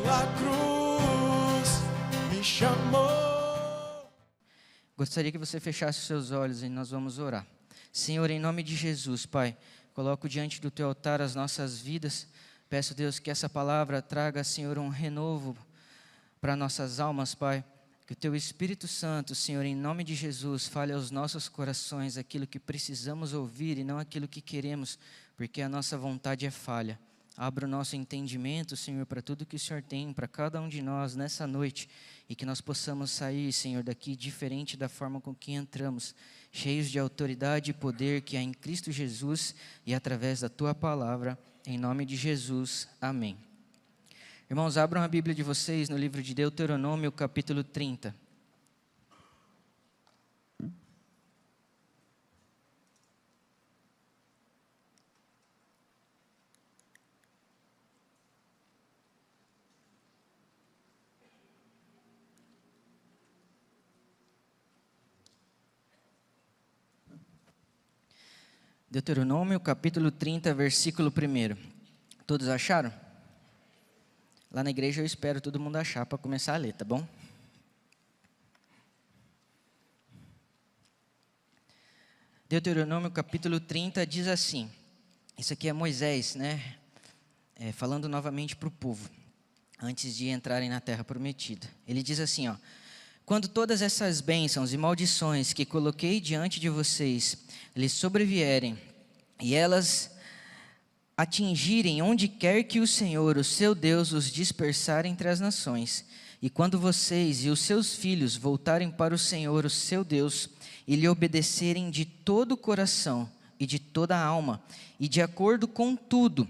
pela cruz me chamou. Gostaria que você fechasse os seus olhos e nós vamos orar. Senhor, em nome de Jesus, Pai, coloco diante do Teu altar as nossas vidas. Peço, Deus, que essa palavra traga, Senhor, um renovo para nossas almas, Pai. Que o Teu Espírito Santo, Senhor, em nome de Jesus, fale aos nossos corações aquilo que precisamos ouvir e não aquilo que queremos, porque a nossa vontade é falha. Abra o nosso entendimento, Senhor, para tudo que o Senhor tem para cada um de nós nessa noite e que nós possamos sair, Senhor, daqui diferente da forma com que entramos, cheios de autoridade e poder que há em Cristo Jesus e através da Tua palavra, em nome de Jesus. Amém. Irmãos, abram a Bíblia de vocês no livro de Deuteronômio, capítulo 30. Deuteronômio, capítulo 30, versículo 1. Todos acharam? Lá na igreja eu espero todo mundo achar para começar a ler, tá bom? Deuteronômio capítulo 30 diz assim, isso aqui é Moisés, né? Falando novamente para o povo, antes de entrarem na terra prometida. Ele diz assim, ó: quando todas essas bênçãos e maldições que coloquei diante de vocês lhes sobrevierem, e elas atingirem onde quer que o Senhor, o seu Deus, os dispersar entre as nações. E quando vocês e os seus filhos voltarem para o Senhor, o seu Deus, e lhe obedecerem de todo o coração e de toda a alma, e de acordo com tudo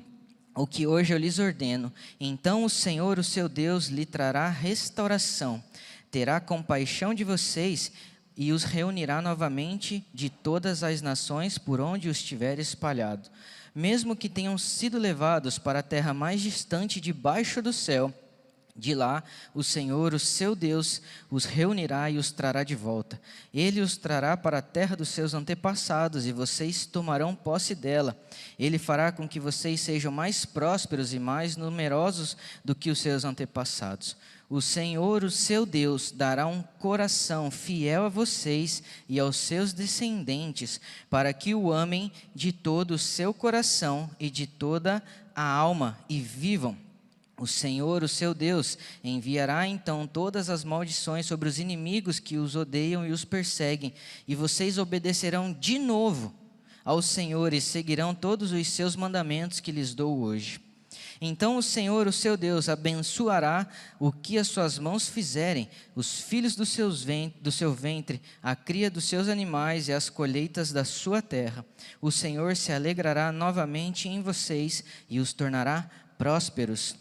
o que hoje eu lhes ordeno, então o Senhor, o seu Deus, lhe trará restauração, terá compaixão de vocês e os reunirá novamente de todas as nações por onde os tiver espalhado. Mesmo que tenham sido levados para a terra mais distante debaixo do céu, de lá o Senhor, o seu Deus, os reunirá e os trará de volta. Ele os trará para a terra dos seus antepassados e vocês tomarão posse dela. Ele fará com que vocês sejam mais prósperos e mais numerosos do que os seus antepassados. O Senhor, o seu Deus, dará um coração fiel a vocês e aos seus descendentes, para que o amem de todo o seu coração e de toda a alma e vivam. O Senhor, o seu Deus, enviará então todas as maldições sobre os inimigos que os odeiam e os perseguem, e vocês obedecerão de novo ao Senhor e seguirão todos os seus mandamentos que lhes dou hoje. Então o Senhor, o seu Deus, abençoará o que as suas mãos fizerem, os filhos do seu ventre, a cria dos seus animais e as colheitas da sua terra. O Senhor se alegrará novamente em vocês e os tornará prósperos,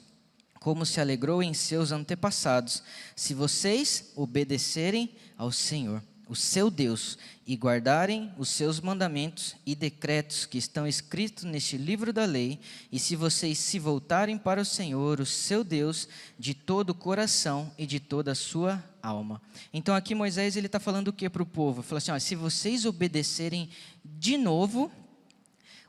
como se alegrou em seus antepassados, se vocês obedecerem ao Senhor, o seu Deus, e guardarem os seus mandamentos e decretos que estão escritos neste livro da lei, e se vocês se voltarem para o Senhor, o seu Deus, de todo o coração e de toda a sua alma. Então aqui Moisés ele está falando o que para o povo? Ele falou assim, ó, se vocês obedecerem de novo,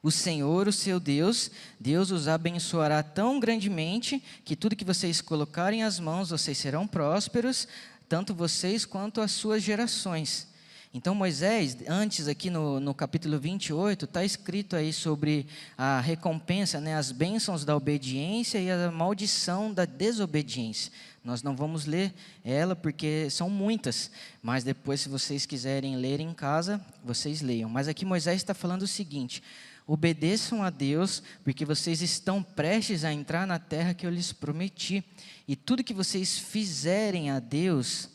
o Senhor, o seu Deus, Deus os abençoará tão grandemente, que tudo que vocês colocarem as mãos, vocês serão prósperos, tanto vocês quanto as suas gerações. Então Moisés, antes aqui no capítulo 28, está escrito aí sobre a recompensa, né, as bênçãos da obediência e a maldição da desobediência. Nós não vamos ler ela porque são muitas, mas depois, se vocês quiserem ler em casa, vocês leiam. Mas aqui Moisés está falando o seguinte: obedeçam a Deus, porque vocês estão prestes a entrar na terra que eu lhes prometi. E tudo que vocês fizerem a Deus,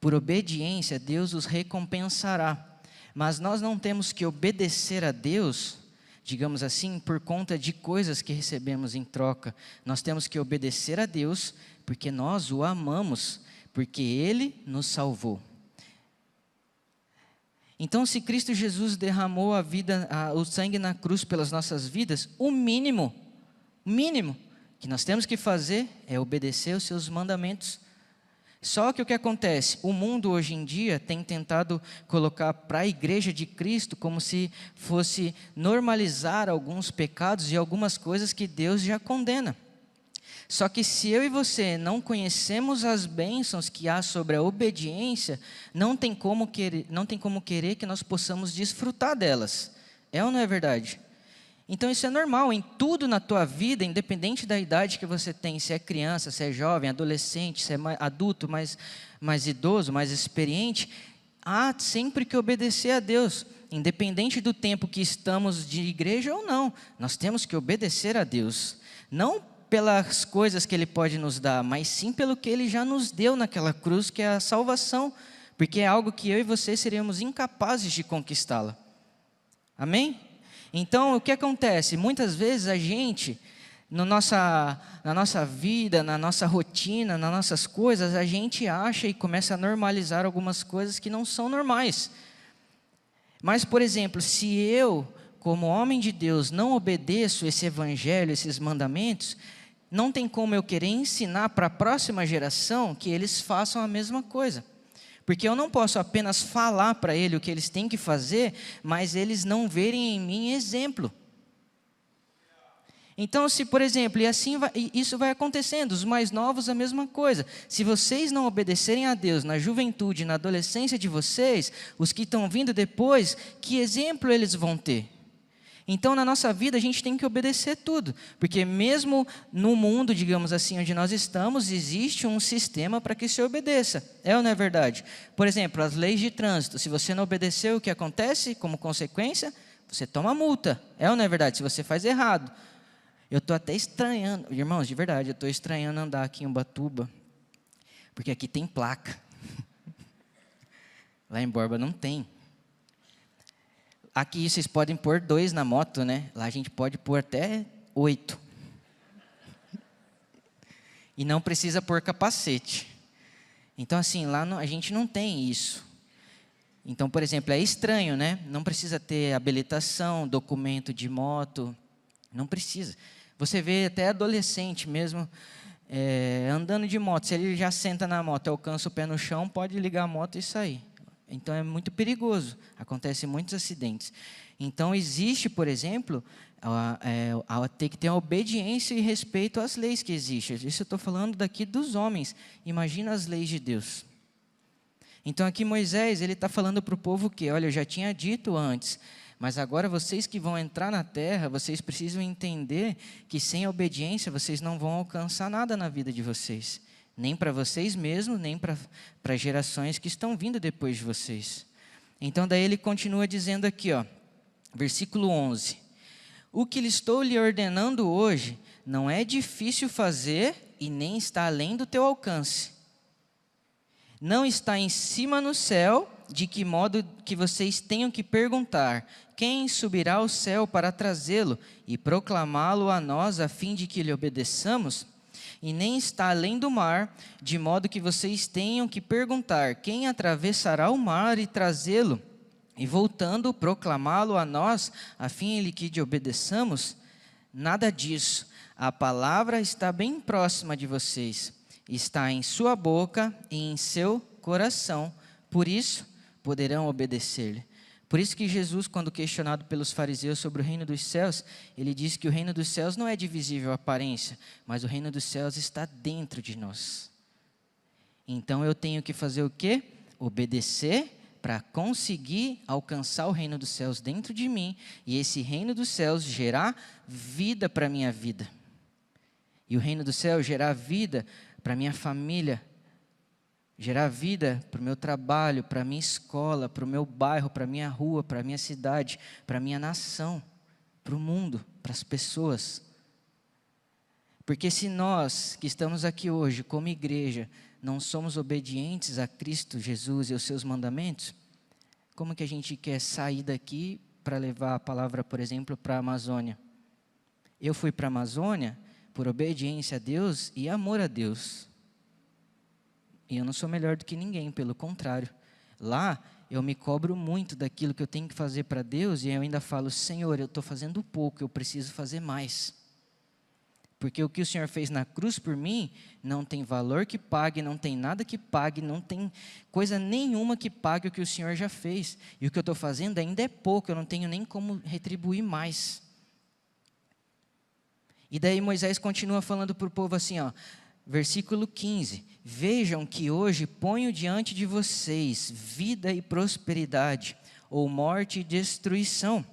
por obediência, Deus os recompensará. Mas nós não temos que obedecer a Deus, digamos assim, por conta de coisas que recebemos em troca. Nós temos que obedecer a Deus, porque nós o amamos, porque Ele nos salvou. Então, se Cristo Jesus derramou o sangue na cruz pelas nossas vidas, o mínimo que nós temos que fazer é obedecer os seus mandamentos. Só que o que acontece? O mundo hoje em dia tem tentado colocar para a igreja de Cristo como se fosse normalizar alguns pecados e algumas coisas que Deus já condena. Só que se eu e você não conhecemos as bênçãos que há sobre a obediência, não tem como querer que nós possamos desfrutar delas. É ou não é verdade? Então isso é normal, em tudo na tua vida, independente da idade que você tem, se é criança, se é jovem, adolescente, se é adulto, mais idoso, mais experiente, há sempre que obedecer a Deus, independente do tempo que estamos de igreja ou não, nós temos que obedecer a Deus, não pelas coisas que Ele pode nos dar, mas sim pelo que Ele já nos deu naquela cruz, que é a salvação, porque é algo que eu e você seríamos incapazes de conquistá-la. Amém? Então, o que acontece? Muitas vezes a gente, na nossa vida, na nossa rotina, nas nossas coisas, a gente acha e começa a normalizar algumas coisas que não são normais. Mas, por exemplo, se eu, como homem de Deus, não obedeço esse evangelho, esses mandamentos, não tem como eu querer ensinar para a próxima geração que eles façam a mesma coisa. Porque eu não posso apenas falar para ele o que eles têm que fazer, mas eles não verem em mim exemplo. Então, se por exemplo, isso vai acontecendo, os mais novos a mesma coisa. Se vocês não obedecerem a Deus na juventude, na adolescência de vocês, os que estão vindo depois, que exemplo eles vão ter? Então, na nossa vida, a gente tem que obedecer tudo, porque mesmo no mundo, digamos assim, onde nós estamos, existe um sistema para que se obedeça. É ou não é verdade? Por exemplo, as leis de trânsito. Se você não obedeceu, o que acontece como consequência? Você toma multa. É ou não é verdade? Se você faz errado. Eu estou até estranhando, irmãos, de verdade, eu estou estranhando andar aqui em Ubatuba, porque aqui tem placa. Lá em Borba não tem. Aqui vocês podem pôr 2 na moto, né? Lá a gente pode pôr até 8. E não precisa pôr capacete. Então, assim, lá a gente não tem isso. Então, por exemplo, é estranho, né? Não precisa ter habilitação, documento de moto. Não precisa. Você vê até adolescente mesmo andando de moto. Se ele já senta na moto, alcança o pé no chão, pode ligar a moto e sair. Então, é muito perigoso, acontecem muitos acidentes. Então, existe, por exemplo, ter que ter uma obediência e respeito às leis que existem. Isso eu estou falando daqui dos homens. Imagina as leis de Deus. Então, aqui Moisés, ele está falando para o povo que, olha, eu já tinha dito antes, mas agora vocês que vão entrar na terra, vocês precisam entender que sem obediência, vocês não vão alcançar nada na vida de vocês. Nem para vocês mesmos, nem para gerações que estão vindo depois de vocês. Então, daí ele continua dizendo aqui, ó, versículo 11. O que estou lhe ordenando hoje não é difícil fazer e nem está além do teu alcance. Não está em cima no céu, de que modo que vocês tenham que perguntar, quem subirá ao céu para trazê-lo e proclamá-lo a nós a fim de que lhe obedeçamos? E nem está além do mar, de modo que vocês tenham que perguntar, quem atravessará o mar e trazê-lo, e voltando, proclamá-lo a nós, a fim de que lhe obedeçamos? Nada disso. A palavra está bem próxima de vocês, está em sua boca e em seu coração, por isso poderão obedecer-lhe. Por isso que Jesus, quando questionado pelos fariseus sobre o reino dos céus, ele disse que o reino dos céus não é de visível aparência, mas o reino dos céus está dentro de nós. Então eu tenho que fazer o quê? Obedecer para conseguir alcançar o reino dos céus dentro de mim e esse reino dos céus gerar vida para a minha vida. E o reino dos céus gerar vida para a minha família, gerar vida para o meu trabalho, para a minha escola, para o meu bairro, para a minha rua, para a minha cidade, para a minha nação, para o mundo, para as pessoas. Porque se nós que estamos aqui hoje como igreja não somos obedientes a Cristo Jesus e aos seus mandamentos, como que a gente quer sair daqui para levar a palavra, por exemplo, para a Amazônia? Eu fui para a Amazônia por obediência a Deus e amor a Deus. E eu não sou melhor do que ninguém, pelo contrário. Lá, eu me cobro muito daquilo que eu tenho que fazer para Deus e eu ainda falo, Senhor, eu estou fazendo pouco, eu preciso fazer mais. Porque o que o Senhor fez na cruz por mim, não tem valor que pague, não tem nada que pague, não tem coisa nenhuma que pague o que o Senhor já fez. E o que eu estou fazendo ainda é pouco, eu não tenho nem como retribuir mais. E daí Moisés continua falando para o povo assim, ó, versículo 15: vejam que hoje ponho diante de vocês vida e prosperidade, ou morte e destruição.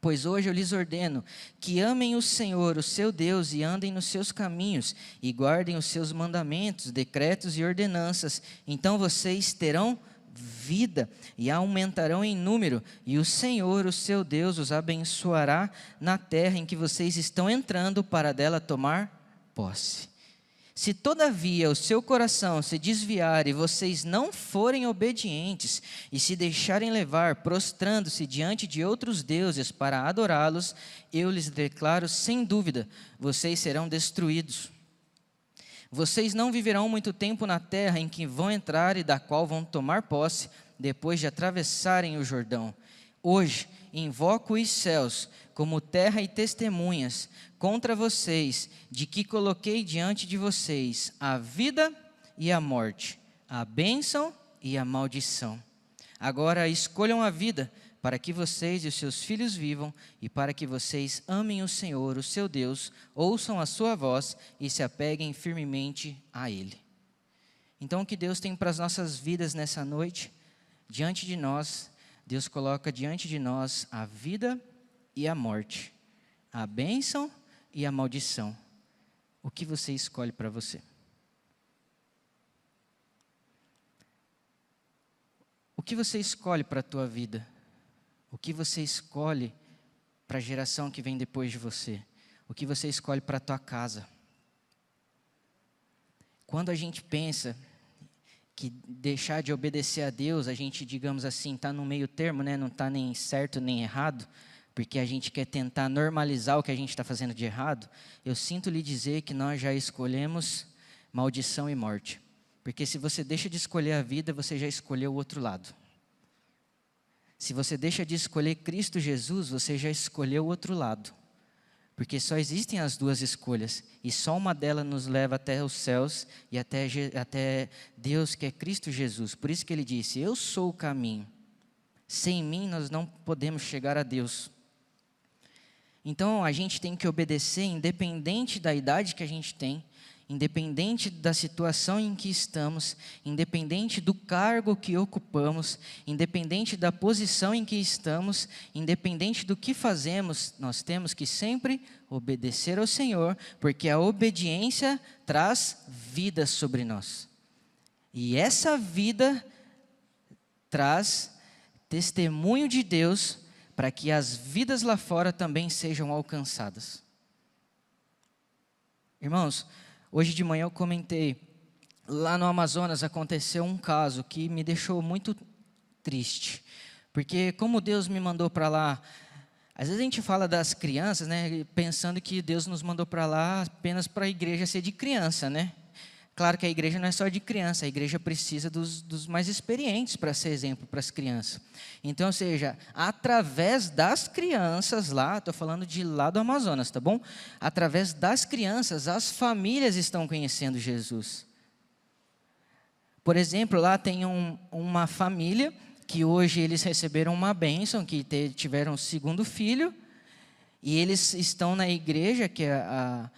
Pois hoje eu lhes ordeno que amem o Senhor, o seu Deus, e andem nos seus caminhos, e guardem os seus mandamentos, decretos e ordenanças. Então vocês terão vida e aumentarão em número, e o Senhor, o seu Deus, os abençoará na terra em que vocês estão entrando para dela tomar posse. Se todavia o seu coração se desviar e vocês não forem obedientes e se deixarem levar, prostrando-se diante de outros deuses para adorá-los, eu lhes declaro sem dúvida, vocês serão destruídos. Vocês não viverão muito tempo na terra em que vão entrar e da qual vão tomar posse, depois de atravessarem o Jordão. Hoje invoco os céus como terra e testemunhas contra vocês, de que coloquei diante de vocês a vida e a morte, a bênção e a maldição. Agora escolham a vida, para que vocês e os seus filhos vivam, e para que vocês amem o Senhor, o seu Deus, ouçam a sua voz e se apeguem firmemente a Ele. Então, o que Deus tem para as nossas vidas nessa noite, diante de nós, Deus coloca diante de nós a vida e a morte, a bênção e a maldição. O que você escolhe para você? O que você escolhe para a tua vida? O que você escolhe para a geração que vem depois de você? O que você escolhe para a tua casa? Quando a gente pensa que deixar de obedecer a Deus, a gente, digamos assim, está no meio termo, né? Não está nem certo nem errado, porque a gente quer tentar normalizar o que a gente está fazendo de errado. Eu sinto lhe dizer que nós já escolhemos maldição e morte. Porque se você deixa de escolher a vida, você já escolheu o outro lado. Se você deixa de escolher Cristo Jesus, você já escolheu o outro lado. Porque só existem as duas escolhas, e só uma delas nos leva até os céus e até Deus, que é Cristo Jesus. Por isso que ele disse, eu sou o caminho. Sem mim nós não podemos chegar a Deus. Então a gente tem que obedecer independente da idade que a gente tem, independente da situação em que estamos, independente do cargo que ocupamos, independente da posição em que estamos, independente do que fazemos, nós temos que sempre obedecer ao Senhor, porque a obediência traz vida sobre nós. E essa vida traz testemunho de Deus para que as vidas lá fora também sejam alcançadas. Irmãos, hoje de manhã eu comentei, lá no Amazonas aconteceu um caso que me deixou muito triste. Porque como Deus me mandou para lá, às vezes a gente fala das crianças, né, pensando que Deus nos mandou para lá apenas para a igreja ser de criança, né? Claro que a igreja não é só de criança, a igreja precisa dos mais experientes para ser exemplo para as crianças. Então, ou seja, através das crianças lá, estou falando de lá do Amazonas, tá bom? Através das crianças, as famílias estão conhecendo Jesus. Por exemplo, lá tem uma família que hoje eles receberam uma bênção, que tiveram o segundo filho, e eles estão na igreja, que é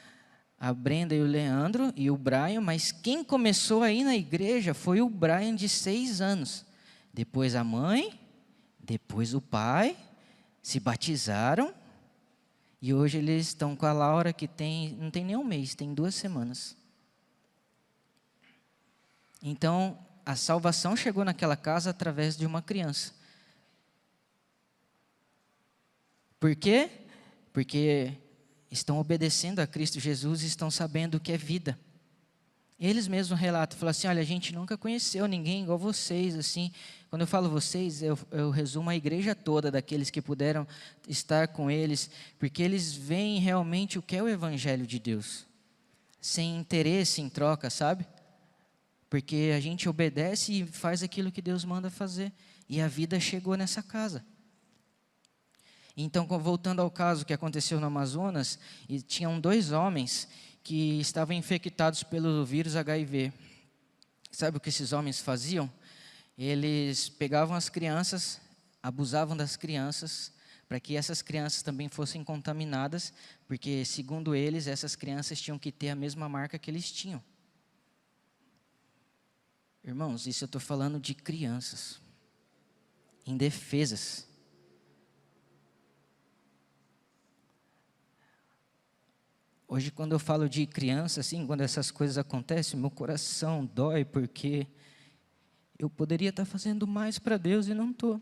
a Brenda e o Leandro e o Brian, mas quem começou aí na igreja foi o Brian de 6 anos. Depois a mãe, depois o pai, se batizaram, e hoje eles estão com a Laura, que não tem nem um mês, tem 2 semanas. Então, a salvação chegou naquela casa através de uma criança. Por quê? Porque estão obedecendo a Cristo Jesus e estão sabendo o que é vida. Eles mesmos relatam, falam assim, olha, a gente nunca conheceu ninguém igual vocês, assim. Quando eu falo vocês, eu resumo a igreja toda, daqueles que puderam estar com eles, porque eles veem realmente o que é o Evangelho de Deus, sem interesse em troca, sabe? Porque a gente obedece e faz aquilo que Deus manda fazer, e a vida chegou nessa casa. Então, voltando ao caso que aconteceu no Amazonas, e tinham 2 homens que estavam infectados pelo vírus HIV. Sabe o que esses homens faziam? Eles pegavam as crianças, abusavam das crianças, para que essas crianças também fossem contaminadas, porque, segundo eles, essas crianças tinham que ter a mesma marca que eles tinham. Irmãos, isso eu estou falando de crianças, indefesas. Hoje, quando eu falo de criança, assim, quando essas coisas acontecem, meu coração dói, porque eu poderia estar fazendo mais para Deus e não estou.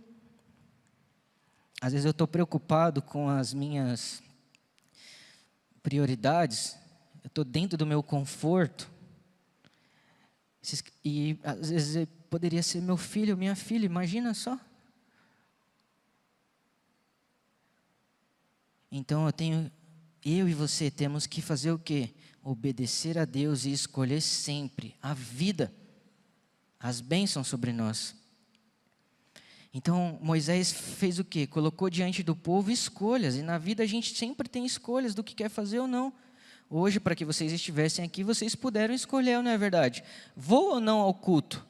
Às vezes eu estou preocupado com as minhas prioridades, eu estou dentro do meu conforto, e às vezes poderia ser meu filho, minha filha, imagina só. Então eu e você temos que fazer o quê? Obedecer a Deus e escolher sempre a vida, as bênçãos sobre nós. Então, Moisés fez o quê? Colocou diante do povo escolhas. E na vida a gente sempre tem escolhas do que quer fazer ou não. Hoje, para que vocês estivessem aqui, vocês puderam escolher, não é verdade? Vou ou não ao culto?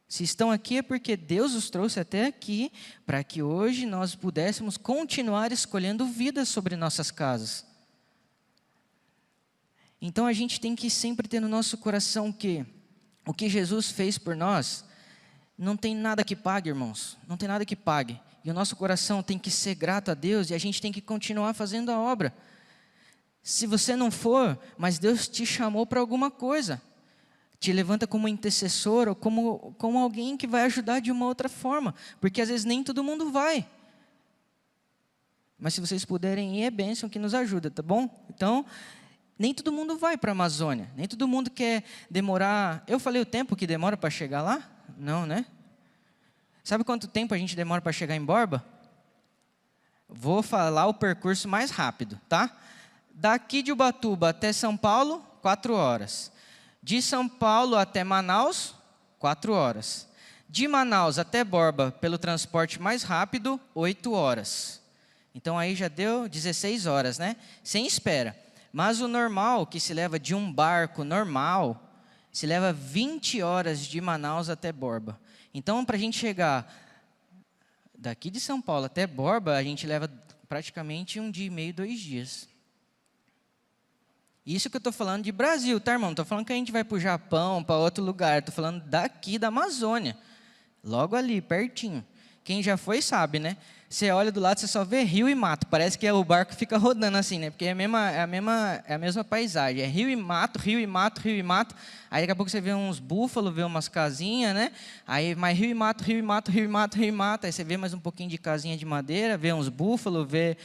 Se estão aqui é porque Deus os trouxe até aqui, para que hoje nós pudéssemos continuar escolhendo vidas sobre nossas casas. Então, a gente tem que sempre ter no nosso coração que o que Jesus fez por nós, não tem nada que pague, irmãos. Não tem nada que pague. E o nosso coração tem que ser grato a Deus e a gente tem que continuar fazendo a obra. Se você não for, mas Deus te chamou para alguma coisa. Te levanta como intercessor ou como alguém que vai ajudar de uma outra forma. Porque às vezes nem todo mundo vai. Mas se vocês puderem ir, é bênção que nos ajuda, tá bom? Então, nem todo mundo vai para a Amazônia. Nem todo mundo quer demorar... Eu falei o tempo que demora para chegar lá? Não, né? Sabe quanto tempo a gente demora para chegar em Borba? Vou falar o percurso mais rápido, tá? Daqui de Ubatuba até São Paulo, 4 horas. De São Paulo até Manaus, 4 horas. De Manaus até Borba, pelo transporte mais rápido, 8 horas. Então aí já deu 16 horas, né? Sem espera. Mas o normal, que se leva de um barco normal, se leva 20 horas de Manaus até Borba. Então, para a gente chegar daqui de São Paulo até Borba, a gente leva praticamente 1 dia e meio, 2 dias. Isso que eu estou falando de Brasil, tá, irmão? Não estou falando que a gente vai para o Japão, para outro lugar. Estou falando daqui da Amazônia. Logo ali, pertinho. Quem já foi sabe, né? Você olha do lado, você só vê rio e mato. Parece que o barco fica rodando assim, né? Porque é a mesma paisagem. É rio e mato, rio e mato, rio e mato. Aí daqui a pouco você vê uns búfalos, vê umas casinhas, né? Aí mais rio e mato, rio e mato, rio e mato, rio e mato. Aí você vê mais um pouquinho de casinha de madeira, vê uns búfalos, vê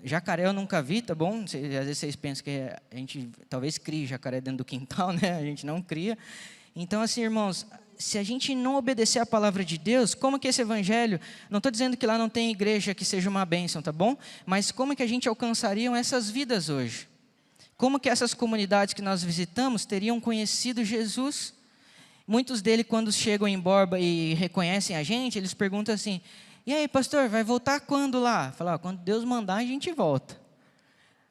jacaré eu nunca vi, tá bom? Às vezes vocês pensam que a gente talvez crie jacaré dentro do quintal, né? A gente não cria. Então, assim, irmãos, se a gente não obedecer a palavra de Deus, como que esse evangelho, não estou dizendo que lá não tem igreja que seja uma bênção, tá bom? Mas como que a gente alcançaria essas vidas hoje? Como que essas comunidades que nós visitamos teriam conhecido Jesus? Muitos deles, quando chegam em Borba e reconhecem a gente, eles perguntam assim, e aí, pastor, vai voltar quando lá? Fala, quando Deus mandar, a gente volta.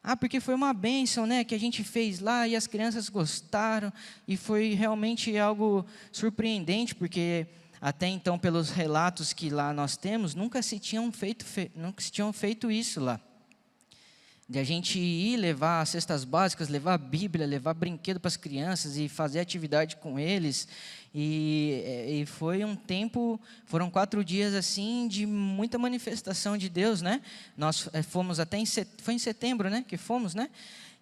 Ah, porque foi uma bênção, né, que a gente fez lá e as crianças gostaram e foi realmente algo surpreendente, porque até então, pelos relatos que lá nós temos, nunca se tinham feito isso lá. De a gente ir levar cestas básicas, levar a Bíblia, levar brinquedo para as crianças e fazer atividade com eles. E foi um tempo, foram 4 dias assim de muita manifestação de Deus, né? Nós fomos até foi em setembro, né? Que fomos, né?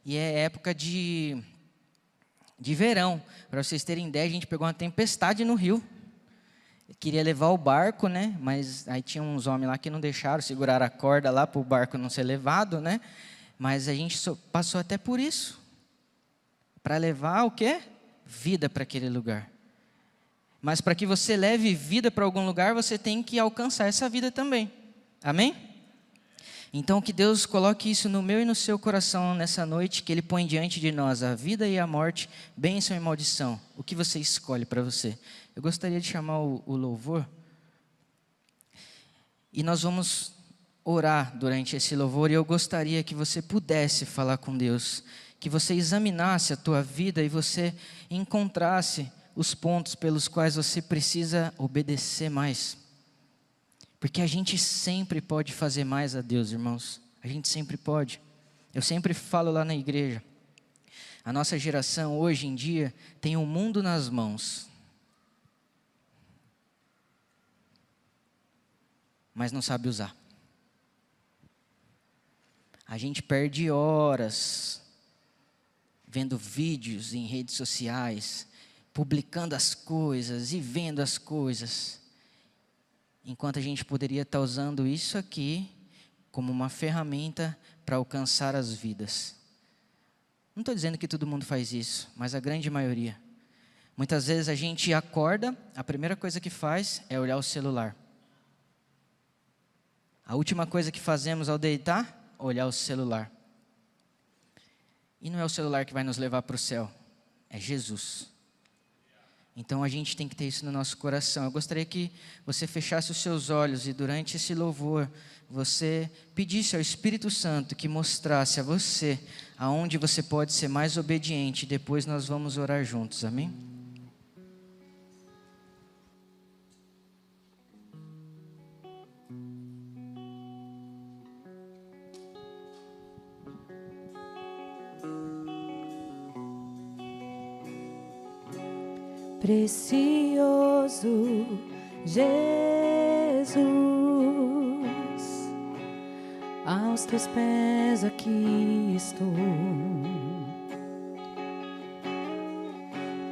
E é época de verão. Para vocês terem ideia, a gente pegou uma tempestade no rio. Queria levar o barco, né? Mas aí tinha uns homens lá que não deixaram, segurar a corda lá para o barco não ser levado, né? Mas a gente passou até por isso. Para levar o quê? Vida para aquele lugar. Mas para que você leve vida para algum lugar, você tem que alcançar essa vida também. Amém? Então, que Deus coloque isso no meu e no seu coração nessa noite, que Ele põe diante de nós a vida e a morte, bênção e maldição. O que você escolhe para você? Eu gostaria de chamar o louvor. E nós vamos orar durante esse louvor, e eu gostaria que você pudesse falar com Deus, que você examinasse a tua vida e você encontrasse os pontos pelos quais você precisa obedecer mais. Porque a gente sempre pode fazer mais a Deus, irmãos. A gente sempre pode. Eu sempre falo lá na igreja. A nossa geração, hoje em dia, tem o mundo nas mãos. Mas não sabe usar. A gente perde horas vendo vídeos em redes sociais, publicando as coisas e vendo as coisas, enquanto a gente poderia estar usando isso aqui como uma ferramenta para alcançar as vidas. Não estou dizendo que todo mundo faz isso, mas a grande maioria. Muitas vezes a gente acorda, a primeira coisa que faz é olhar o celular. A última coisa que fazemos ao deitar, olhar o celular. E não é o celular que vai nos levar para o céu, é Jesus. Então a gente tem que ter isso no nosso coração. Eu gostaria que você fechasse os seus olhos e durante esse louvor, você pedisse ao Espírito Santo que mostrasse a você aonde você pode ser mais obediente. Depois nós vamos orar juntos, amém? Precioso Jesus, aos teus pés aqui estou.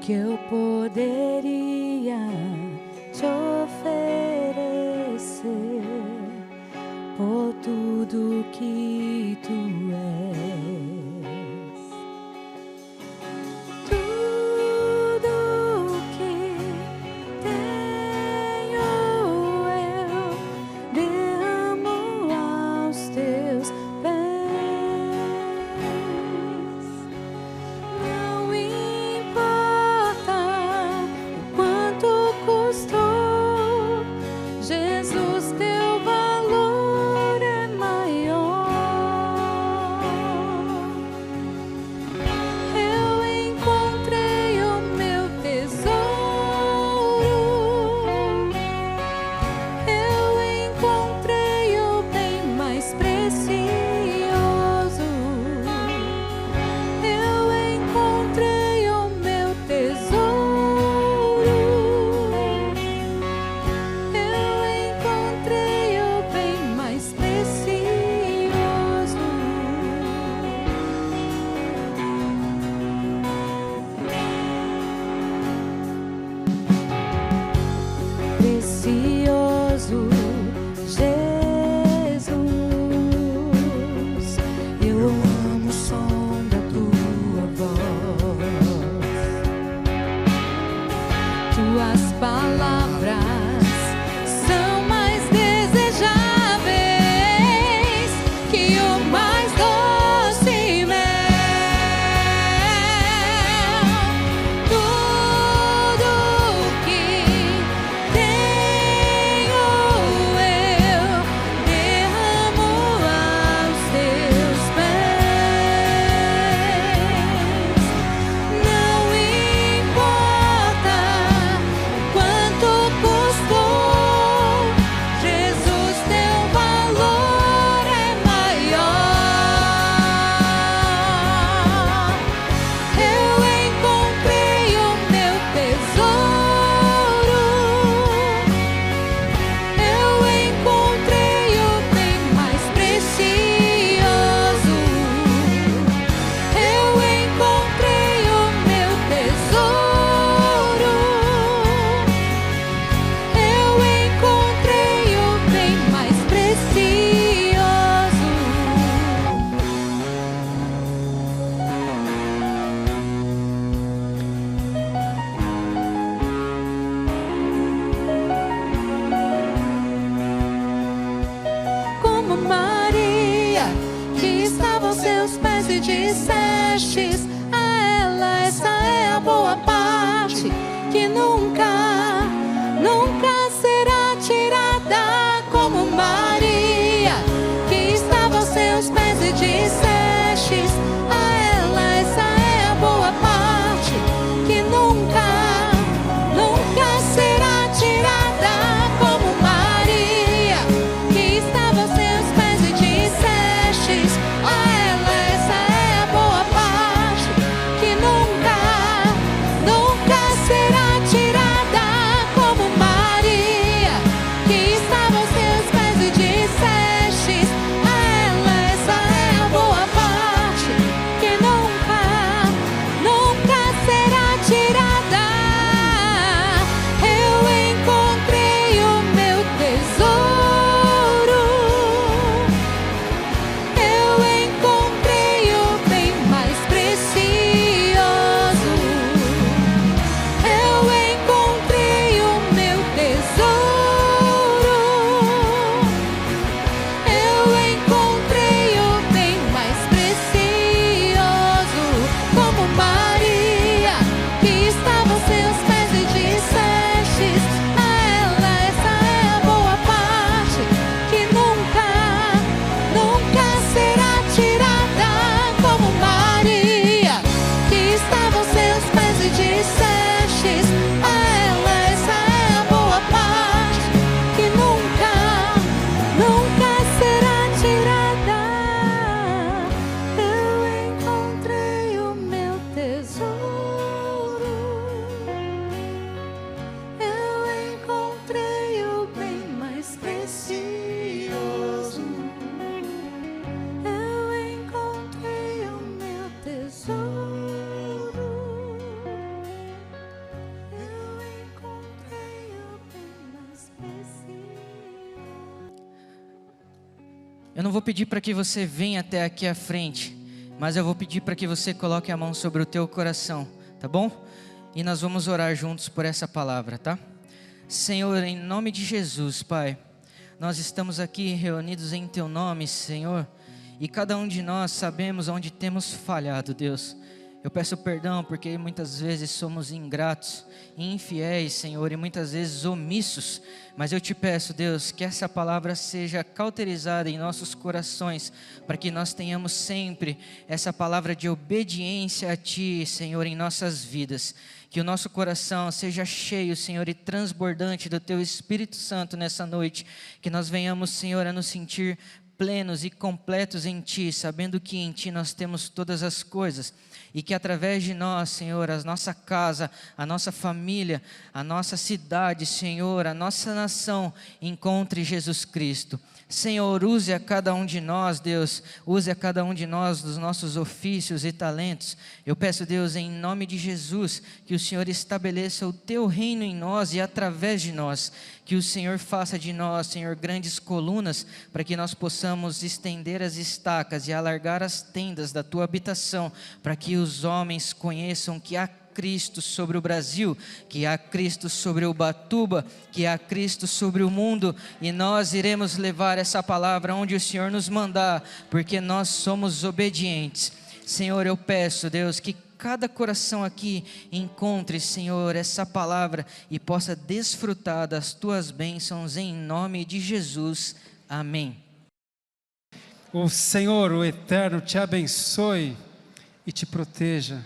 Que eu poderia te oferecer por tudo que tu és. Nunca será tirada como Maria. Eu não vou pedir para que você venha até aqui à frente, mas eu vou pedir para que você coloque a mão sobre o teu coração, tá bom? E nós vamos orar juntos por essa palavra, tá? Senhor, em nome de Jesus, Pai, nós estamos aqui reunidos em Teu nome, Senhor, e cada um de nós sabemos onde temos falhado, Deus. Eu peço perdão porque muitas vezes somos ingratos, infiéis, Senhor, e muitas vezes omissos. Mas eu te peço, Deus, que essa palavra seja cauterizada em nossos corações, para que nós tenhamos sempre essa palavra de obediência a Ti, Senhor, em nossas vidas. Que o nosso coração seja cheio, Senhor, e transbordante do Teu Espírito Santo nessa noite. Que nós venhamos, Senhor, a nos sentir plenos e completos em Ti, sabendo que em Ti nós temos todas as coisas. E que através de nós, Senhor, a nossa casa, a nossa família, a nossa cidade, Senhor, a nossa nação encontre Jesus Cristo. Senhor, use a cada um de nós, Deus, use a cada um de nós dos nossos ofícios e talentos. Eu peço, Deus, em nome de Jesus, que o Senhor estabeleça o Teu reino em nós e através de nós. Que o Senhor faça de nós, Senhor, grandes colunas, para que nós possamos estender as estacas e alargar as tendas da Tua habitação, para que os homens conheçam que há Cristo sobre o Brasil, que há Cristo sobre Ubatuba, que há Cristo sobre o mundo, e nós iremos levar essa palavra onde o Senhor nos mandar, porque nós somos obedientes. Senhor, eu peço, Deus, que cada coração aqui encontre, Senhor, essa palavra e possa desfrutar das Tuas bênçãos em nome de Jesus. Amém. O Senhor, o Eterno, te abençoe e te proteja.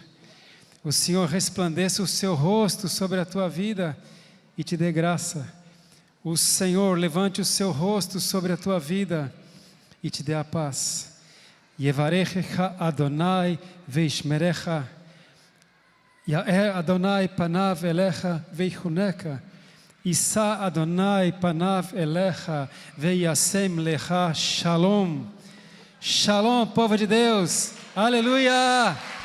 O Senhor resplandeça o seu rosto sobre a tua vida e te dê graça. O Senhor levante o seu rosto sobre a tua vida e te dê a paz. Yevarechecha Adonai veishmerecha. Ya'er Adonai panav elecha veichuneka. Issa Adonai panav elecha veiasem lecha. Shalom. Shalom, povo de Deus. Aleluia!